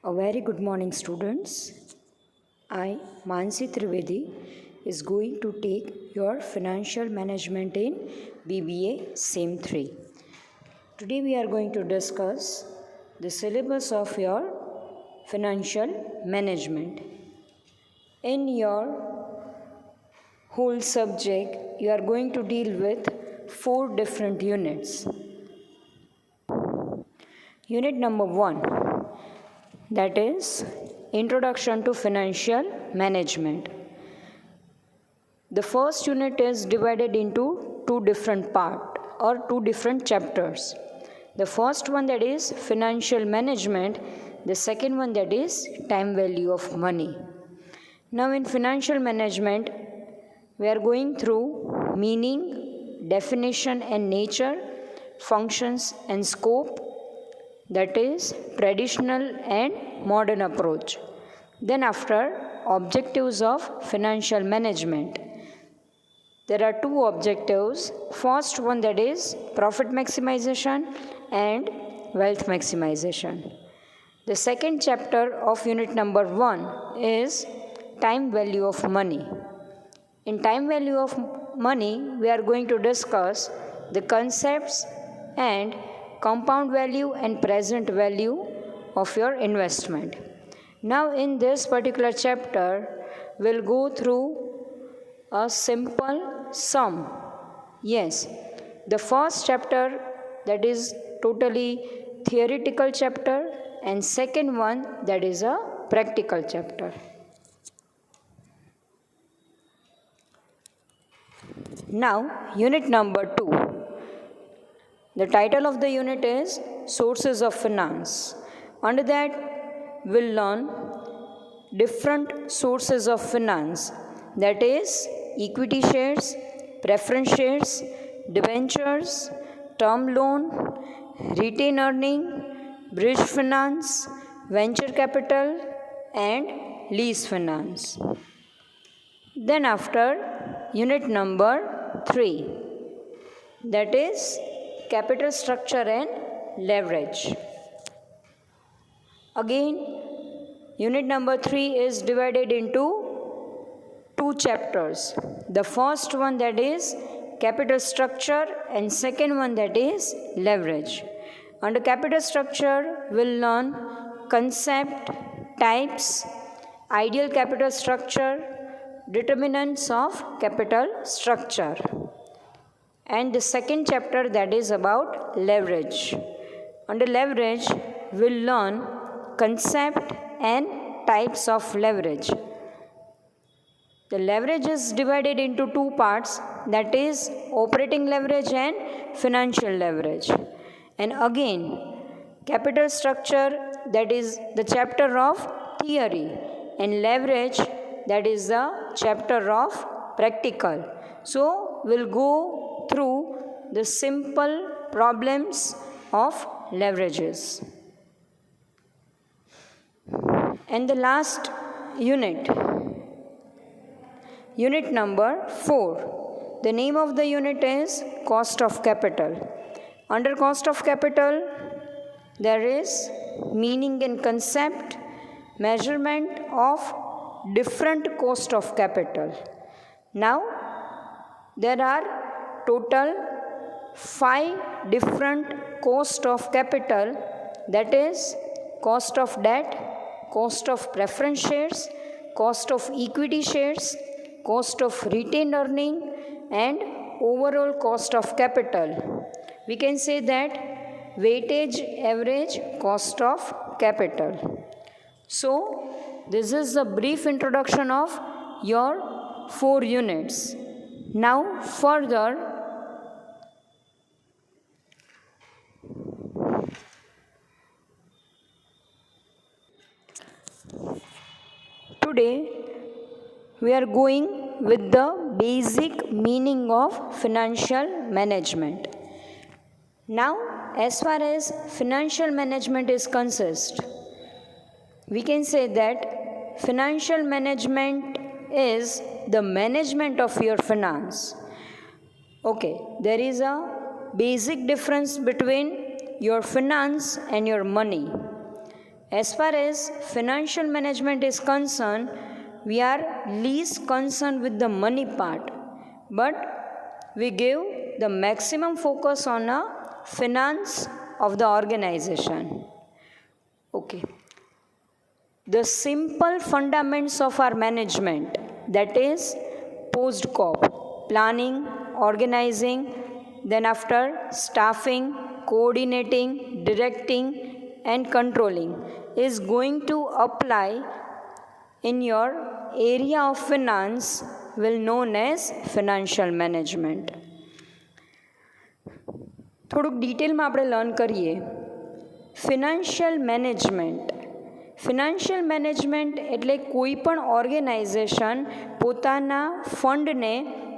A very good morning, students. I, Mansi Trivedi, is going to take your financial management in BBA SEM 3. Today we are going to discuss the syllabus of your financial management. In your whole subject, you are going to deal with 4 different units. Unit number 1, that is Introduction to Financial Management. The first unit is divided into 2 different parts or 2 different chapters. The first one, that is financial management, the second one, that is time value of money. Now in financial management, we are going through meaning, definition and nature, functions and scope, that is traditional and modern approach. Then after, objectives of financial management. There are 2 objectives. First one, that is profit maximization and wealth maximization. The second chapter of unit number 1 is time value of money. In time value of money, we are going to discuss the concepts and compound value and present value of your investment. Now in this particular chapter, we'll go through a simple sum. Yes, the first chapter, that is totally theoretical chapter, and second one, that is a practical chapter. Now unit number 2. The title of the unit is Sources of Finance. Under that, we'll learn different sources of finance, that is equity shares, preference shares, debentures, term loan, retained earning, bridge finance, venture capital and lease finance. Then after, unit number 3, that is capital structure and leverage. Again, unit number 3 is divided into 2 chapters. The first one, that is capital structure, and second one, that is leverage. Under capital structure, we'll learn concept, types, ideal capital structure, determinants of capital structure. And the second chapter, that is about leverage. Under leverage, we'll learn concept and types of leverage. The leverage is divided into 2 parts, that is operating leverage and financial leverage. And again, capital structure, that is the chapter of theory, and leverage, that is the chapter of practical. So we'll go through the simple problems of leverages. And the last unit, unit number 4. The name of the unit is cost of capital. Under cost of capital, there is meaning and concept, measurement of different cost of capital. Now, there are total 5 different cost of capital, that is cost of debt, cost of preference shares, cost of equity shares, cost of retained earning and overall cost of capital. We can say that weightage average cost of capital. So, this is a brief introduction of your 4 units. Now further, today we are going with the basic meaning of financial management. Now, as far as financial management is concerned, we can say that financial management is the management of your finance. Okay, there is a basic difference between your finance and your money. As far as financial management is concerned, we are least concerned with the money part, but we give the maximum focus on the finance of the organization. Okay. The simple fundamentals of our management, that is post-COP, planning, organizing, then after staffing, coordinating, directing and controlling, is going to apply in your area of finance, will known as financial management. થોડુંક ડિટેલમાં આપણે learn કરીએ. Financial management એટલે કોઈ પણ organisation પોતાના ફંડને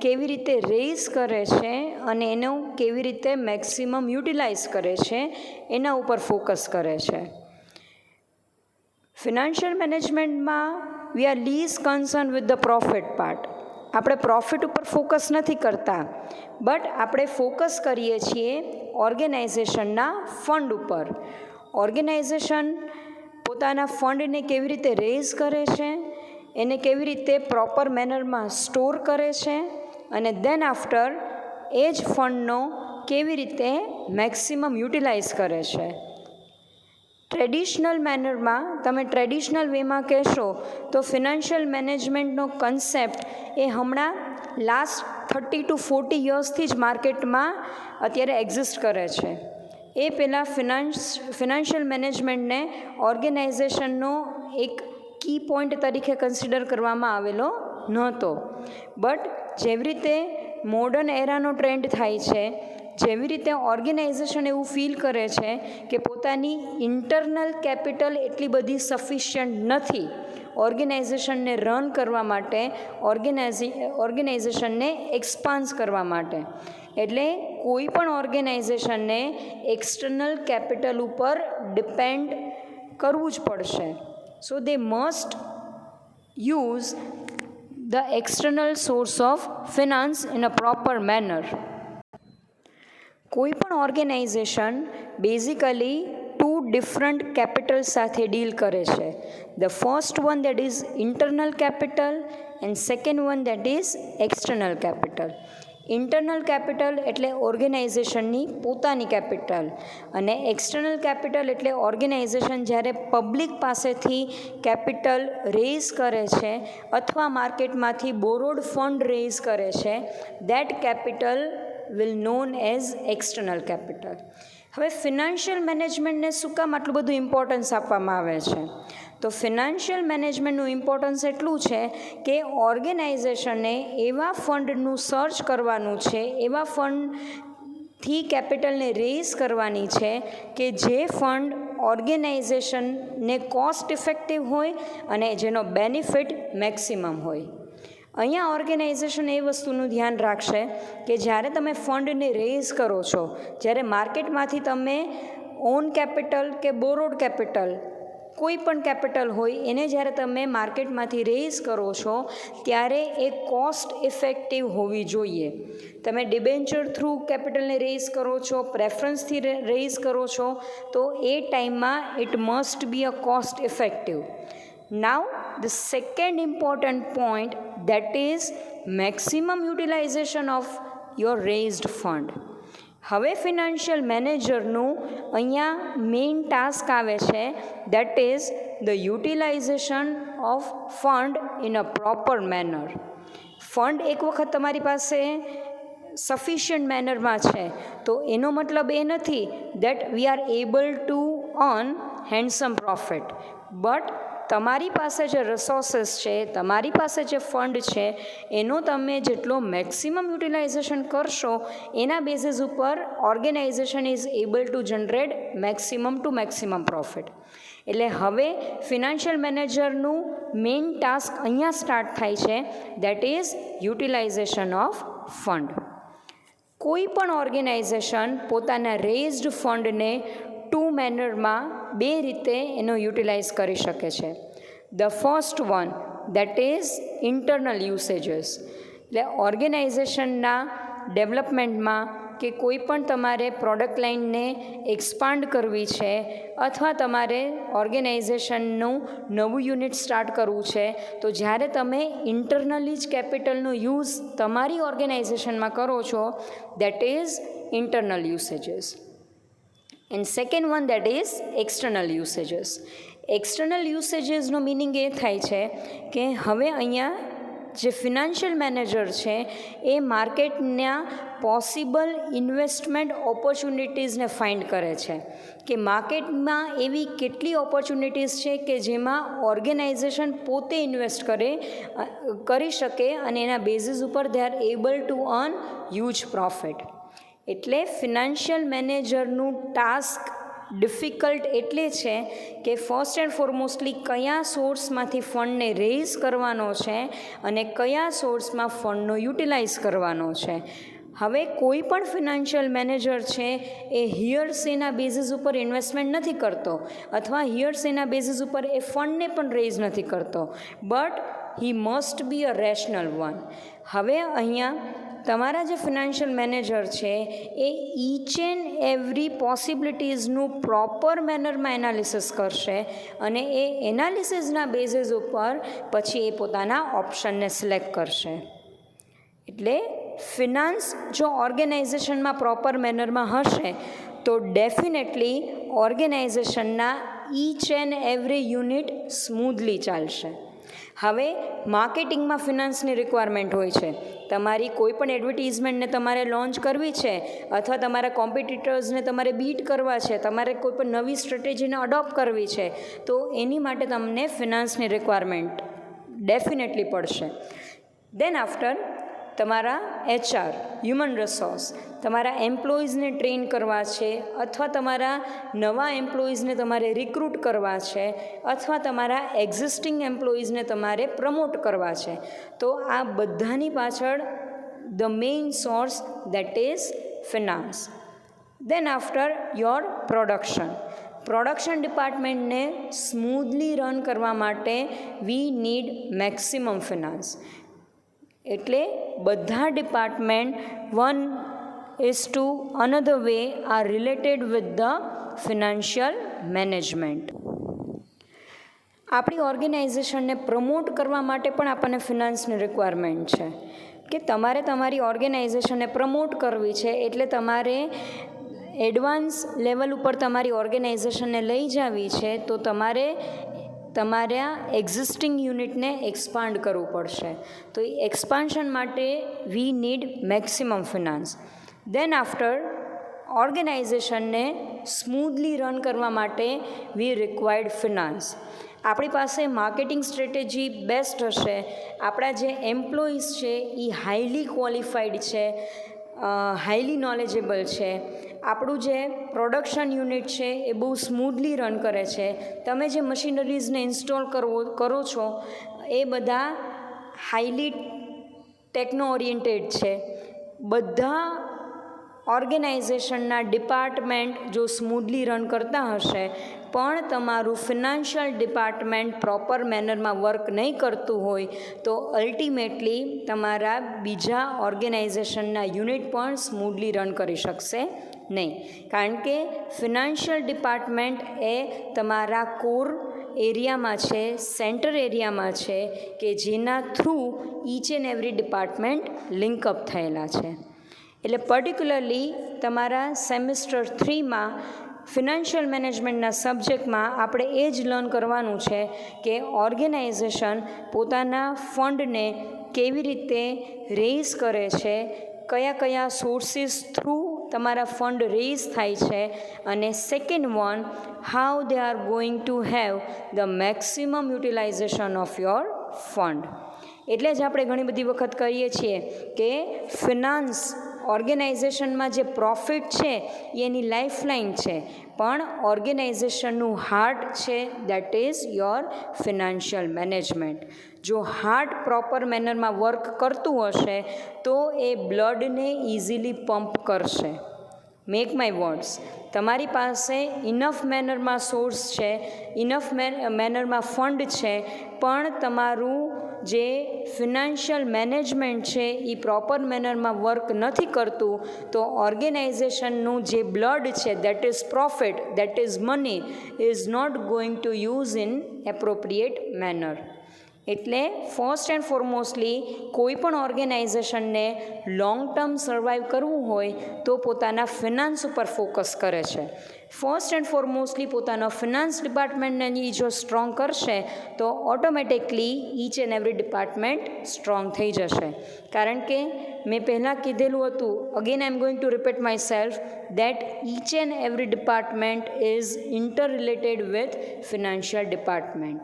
કેવી રીતે રેઇઝ કરે છે અને એનો કેવી રીતે મેક્સિમમ યુટિલાઇઝ કરે છે એના ઉપર ફોકસ કરે છે. ફિનાન્શિયલ મેનેજમેન્ટમાં we are lease concern with the profit part. આપણે પ્રોફિટ ઉપર ફોકસ નથી કરતા, બટ આપણે ફોકસ કરીએ છીએ ઓર્ગેનાઇઝેશનના ફંડ ઉપર. ઓર્ગેનાઇઝેશન પોતાના ફંડને કેવી રીતે રેઇઝ કરે છે, એને કેવી રીતે પ્રોપર મેનરમાં સ્ટોર કરે છે અને દેન આફ્ટર એ જ ફંડનો કેવી રીતે મેક્સિમમ યુટિલાઇઝ કરે છે. ટ્રેડિશનલ મેનરમાં, તમે ટ્રેડિશનલ વેમાં કહેશો તો ફિનાન્શિયલ મેનેજમેન્ટનો કન્સેપ્ટ એ હમણાં લાસ્ટ 30 to 40 યર્સથી જ માર્કેટમાં અત્યારે એક્ઝિસ્ટ કરે છે. એ પહેલાં ફિનાન્શિયલ મેનેજમેન્ટને ઓર્ગેનાઇઝેશનનો એક કી પોઈન્ટ તરીકે કન્સિડર કરવામાં આવેલો નહોતો. બટ જેવી રીતે મોડર્ન એરાનો ટ્રેન્ડ થાય છે, જેવી રીતે ઓર્ગેનાઇઝેશન એવું ફીલ કરે છે કે પોતાની ઇન્ટરનલ કેપિટલ એટલી બધી સફિશિયન્ટ નથી ઓર્ગેનાઇઝેશનને રન કરવા માટે, ઓર્ગેનાઇઝેશનને એક્સપાન્સ કરવા માટે, એટલે કોઈ પણ ઓર્ગેનાઇઝેશનને એક્સટર્નલ કેપિટલ ઉપર ડિપેન્ડ કરવું જ પડશે. So they must use the external source of finance in a proper manner. કોઈ પણ ઓર્ગેનાઇઝેશન બેઝિકલી 2 ડિફરન્ટ કેપિટલ સાથે ડીલ કરે છે. The first one that is internal capital and second one that is external capital. Internal capital એટલે ઓર્ગેનાઇઝેશનની પોતાની capital, અને external capital એટલે ઓર્ગેનાઇઝેશન જ્યારે પબ્લિક પાસેથી કેપિટલ રેઇઝ કરે છે અથવા માર્કેટમાંથી બોરોડ ફંડ રેઇઝ કરે છે, that capital will known as external capital. હવે ફિનાન્શિયલ મેનેજમેન્ટને શું કામ આટલું બધું ઇમ્પોર્ટન્સ આપવામાં આવે છે? તો ફિનાન્શિયલ મેનેજમેન્ટનું ઇમ્પોર્ટન્સ એટલું છે કે ઓર્ગેનાઇઝેશને એવા ફંડનું સર્ચ કરવાનું છે, એવા ફંડથી કેપિટલને રેઇઝ કરવાની છે કે જે ફંડ ઓર્ગેનાઇઝેશનને કોસ્ટ ઇફેક્ટિવ હોય અને જેનો બેનિફિટ મેક્સિમમ હોય. અહીંયા ઓર્ગેનાઇઝેશન એ વસ્તુનું ધ્યાન રાખશે કે જ્યારે તમે ફંડને રેઇઝ કરો છો, જ્યારે માર્કેટમાંથી તમે ઓન કેપિટલ કે બોરોડ કેપિટલ કોઈ પણ કેપિટલ હોય એને જ્યારે તમે માર્કેટમાંથી રેઇઝ કરો છો ત્યારે એ કોસ્ટ ઇફેક્ટિવ હોવી જોઈએ. તમે ડિબેન્ચર થ્રુ કેપિટલને રેઇઝ કરો છો, પ્રેફરન્સથી રેઇઝ કરો છો, તો એ ટાઈમમાં it must be a cost effective. Now the second important point, that is maximum utilization of your raised fund. હવે ફિનાન્શિયલ મેનેજરનું અહીંયા મેઇન ટાસ્ક આવે છે, that is the utilization of fund in a proper manner. Fund એક વખત તમારી પાસે sufficient મેનરમાં છે તો એનો મતલબ એ નથી that we are able to earn handsome profit, but તમારી પાસે જે રિસોર્સિસ છે, તમારી પાસે જે ફંડ છે, એનો તમે જેટલો મેક્સિમમ યુટિલાઇઝેશન કરશો એના બેઝિસ ઉપર organization is able to generate maximum to maximum profit. એટલે હવે ફિનાન્શિયલ મેનેજરનું મેઇન ટાસ્ક અહીંયા સ્ટાર્ટ થાય છે, that is utilization of fund. કોઈ પણ ઓર્ગેનાઇઝેશન પોતાના રેઇઝડ ફંડને 2 મેનરમાં 2 રીતે એનો યુટિલાઇઝ કરી શકે છે. The first one that is internal usages. એટલે ઓર્ગેનાઇઝેશનના ડેવલપમેન્ટમાં કે કોઈ પણ તમારે પ્રોડક્ટ લાઇનને એક્સપાન્ડ કરવી છે અથવા તમારે ઓર્ગેનાઇઝેશનનું નવું યુનિટ સ્ટાર્ટ કરવું છે, તો જ્યારે તમે ઇન્ટરનલી જ કેપિટલનો યુઝ તમારી ઓર્ગેનાઇઝેશનમાં કરો છો, that is internal usages. And second one, that is external usages. External યુસેજીસનો મિનિંગ એ થાય છે કે હવે અહીંયા જે ફિનાન્શિયલ મેનેજર છે એ માર્કેટના પોસિબલ ઇન્વેસ્ટમેન્ટ ઓપોર્ચ્યુનિટીઝને ફાઇન્ડ કરે છે કે માર્કેટમાં એવી કેટલી ઓપોર્ચ્યુનિટીઝ છે કે જેમાં ઓર્ગેનાઇઝેશન પોતે ઇન્વેસ્ટ કરી શકે અને એના બેઝિસ ઉપર they are able to earn huge profit. એટલે ફિનાન્શિયલ મેનેજરનું ટાસ્ક ડિફિકલ્ટ એટલે છે કે ફર્સ્ટ એન્ડ ફોરમોસ્ટલી કયા સોર્સમાંથી ફંડને રેઇઝ કરવાનો છે અને કયા સોર્સમાં ફંડનો યુટિલાઇઝ કરવાનો છે. હવે કોઈ પણ ફિનાન્શિયલ મેનેજર છે એ હિયરસેના બેઝિસ ઉપર ઇન્વેસ્ટમેન્ટ નથી કરતો અથવા હિયરસેના બેઝિસ ઉપર એ ફંડને પણ રેઇઝ નથી કરતો, but he must be a rational one. હવે અહીંયા તમારા જે ફિનાન્શિયલ મેનેજર છે એ ઈચ એન્ડ એવરી પોસિબિલિટીઝનું પ્રોપર મેનરમાં એનાલિસિસ કરશે અને એ એનાલિસિસના બેઝિસ ઉપર પછી એ પોતાના ઓપ્શનને સિલેક્ટ કરશે. એટલે ફિનાન્સ જો ઓર્ગેનાઇઝેશનમાં પ્રોપર મેનરમાં હશે તો ડેફિનેટલી ઓર્ગેનાઇઝેશનના each and every unit smoothly ચાલશે. હવે માર્કેટિંગમાં ફિનાન્સની રિક્વાયરમેન્ટ હોય છે. તમારી કોઈ પણ એડવર્ટિઝમેન્ટને તમારે લોન્ચ કરવી છે અથવા તમારા કોમ્પિટિટર્સને તમારે બીટ કરવા છે, તમારે કોઈ પણ નવી સ્ટ્રેટેજીને અડોપ્ટ કરવી છે, તો એની માટે તમને ફિનાન્સની રિક્વાયરમેન્ટ ડેફિનેટલી પડશે. દેન આફ્ટર તમારા HR, હ્યુમન રિસોર્સ, તમારા એમ્પ્લોઈઝને ટ્રેન કરવા છે અથવા તમારા નવા એમ્પ્લોઈઝને તમારે રિક્રુટ કરવા છે અથવા તમારા એક્ઝિસ્ટિંગ એમ્પ્લોઈઝને તમારે પ્રમોટ કરવા છે, તો આ બધાની પાછળ the main source that is finance. Then after your production ડિપાર્ટમેન્ટને સ્મૂધલી રન કરવા માટે વી નીડ મેક્સિમમ ફિનાન્સ. એટલે બધા department one is to another way are related with the financial management. આપણી ઓર્ગેનાઇઝેશનને પ્રમોટ કરવા માટે પણ આપણને ફિનાન્સની રિક્વાયરમેન્ટ છે કે તમારે તમારી ઓર્ગેનાઇઝેશનને પ્રમોટ કરવી છે, એટલે તમારે એડવાન્સ લેવલ ઉપર તમારી ઓર્ગેનાઇઝેશનને લઈ જવી છે, તો તમારે તમારા એક્ઝિસ્ટિંગ યુનિટને એક્સપાન્ડ કરવું પડશે. તો એ એક્સપાન્શન માટે we need maximum finance. Then after ઓર્ગેનાઇઝેશનને સ્મૂધલી રન કરવા માટે વી રિક્વાયર્ડ ફિનાન્સ. આપણી પાસે માર્કેટિંગ સ્ટ્રેટેજી બેસ્ટ હશે, આપણા જે એમ્પ્લોઈઝ છે એ હાઈલી ક્વોલિફાઈડ છે, હાઈલી નોલેજેબલ છે, આપણું જે પ્રોડક્શન યુનિટ છે એ બહુ સ્મૂધલી રન કરે છે, તમે જે મશીનરીઝને ઇન્સ્ટોલ કરો છો એ બધા હાઈલી ટેકનો ઓરિએન્ટેડ છે, બધા ઓર્ગેનાઇઝેશનના ડિપાર્ટમેન્ટ જો સ્મૂધલી રન કરતા હશે પણ તમારું ફિનાન્શિયલ ડિપાર્ટમેન્ટ પ્રોપર મેનરમાં વર્ક નહીં કરતું હોય તો અલ્ટિમેટલી તમારા બીજા ઓર્ગેનાઇઝેશનના યુનિટ પણ સ્મૂધલી રન કરી શકશે નહીં. કારણ કે ફિનાન્શિયલ ડિપાર્ટમેન્ટ એ તમારા કોર એરિયામાં છે, સેન્ટર એરિયામાં છે કે જેના through inch and every department link-up થયેલા છે. એટલે પર્ટિક્યુલરલી તમારા સેમિસ્ટર 3માં ફિનાન્શિયલ મેનેજમેન્ટના સબ્જેક્ટમાં આપણે એ જ લર્ન કરવાનું છે કે ઓર્ગેનાઇઝેશન પોતાના ફંડને કેવી રીતે રેઇઝ કરે છે, કયા કયા સોર્સિસ થ્રુ તમારા ફંડ રેઇઝ થાય છે, અને second one, how they are going to have the maximum utilization of your fund. એટલે જ આપણે ઘણી બધી વખત કહીએ છીએ કે ફિનાન્સ ઓર્ગેનાઇઝેશનમાં જે પ્રોફિટ છે એની લાઈફલાઇન છે, પણ ઓર્ગેનાઇઝેશનનું હાર્ટ છે that is your financial management. જો હાર્ટ પ્રોપર મેનરમાં વર્ક કરતું હશે તો એ બ્લડને ઇઝીલી પમ્પ કરશે. મેક માય વર્ડ્સ, તમારી પાસે ઇનફ મેનરમાં સોર્સ છે, ઇનફ મેનરમાં ફંડ છે, પણ તમારું જે ફિનાન્શિયલ મેનેજમેન્ટ છે એ પ્રોપર મેનરમાં વર્ક નથી કરતું તો ઓર્ગેનાઇઝેશનનું જે બ્લડ છે that is profit, that is money is not going to use in appropriate manner. એટલે ફર્સ્ટ એન્ડ ફોરમોસ્ટલી કોઈ પણ ઓર્ગેનાઇઝેશનને લોંગ ટર્મ સર્વાઈવ કરવું હોય તો પોતાના ફિનાન્સ ઉપર ફોકસ કરે છે. ફર્સ્ટ એન્ડ ફોરમોસ્ટલી પોતાનો ફિનાન્સ ડિપાર્ટમેન્ટને એ જો સ્ટ્રોંગ કરશે તો automatically inch and every department strong થઈ જશે. કારણ કે મેં પહેલાં કીધેલું હતું, again I am going to repeat my self that inch and every department is inter related with financial department.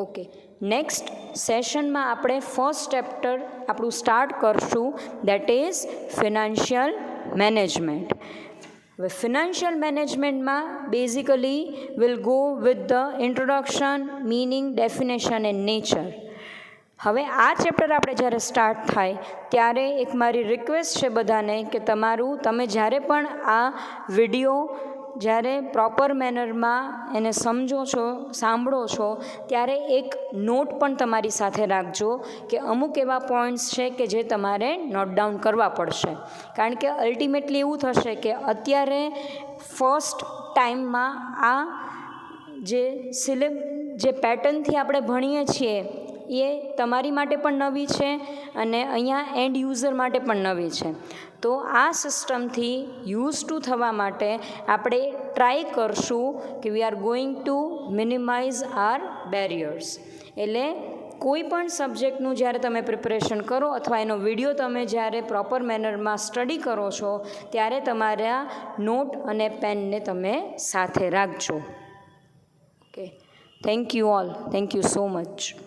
Okay, next સેશનમાં આપણે ફર્સ્ટ ચેપ્ટર આપણું સ્ટાર્ટ કરશું દેટ ઇઝ ફિનાન્શિયલ મેનેજમેન્ટ. હવે ફિનાન્શિયલ મેનેજમેન્ટમાં basically will go with the introduction, meaning, definition and nature. હવે આ chapter આપણે જ્યારે સ્ટાર્ટ થાય ત્યારે એક મારી રિક્વેસ્ટ છે બધાને કે તમે જ્યારે પણ આ વિડીયો જ્યારે પ્રોપર મેનરમાં એને સમજો છો, સાંભળો છો, ત્યારે એક નોટ પણ તમારી સાથે રાખજો કે અમુક એવા પોઈન્ટ્સ છે કે જે તમારે નોટ ડાઉન કરવા પડશે. કારણ કે અલ્ટિમેટલી એવું થશે કે અત્યારે ફર્સ્ટ ટાઈમમાં આ જે પેટર્નથી આપણે ભણીએ છીએ એ તમારી માટે પણ નવી છે અને અહીંયા એન્ડ યુઝર માટે પણ નવી છે. તો આ સિસ્ટમથી યુઝ ટુ થવા માટે આપણે ટ્રાય કરશું કે we are going to minimize our barriers. એટલે કોઈ પણ સબ્જેક્ટનું જ્યારે તમે પ્રિપરેશન કરો અથવા એનો વિડીયો તમે જ્યારે પ્રોપર મેનરમાં સ્ટડી કરો છો ત્યારે તમારા નોટ અને પેનને તમે સાથે રાખજો. Okay, thank you all, thank you so much.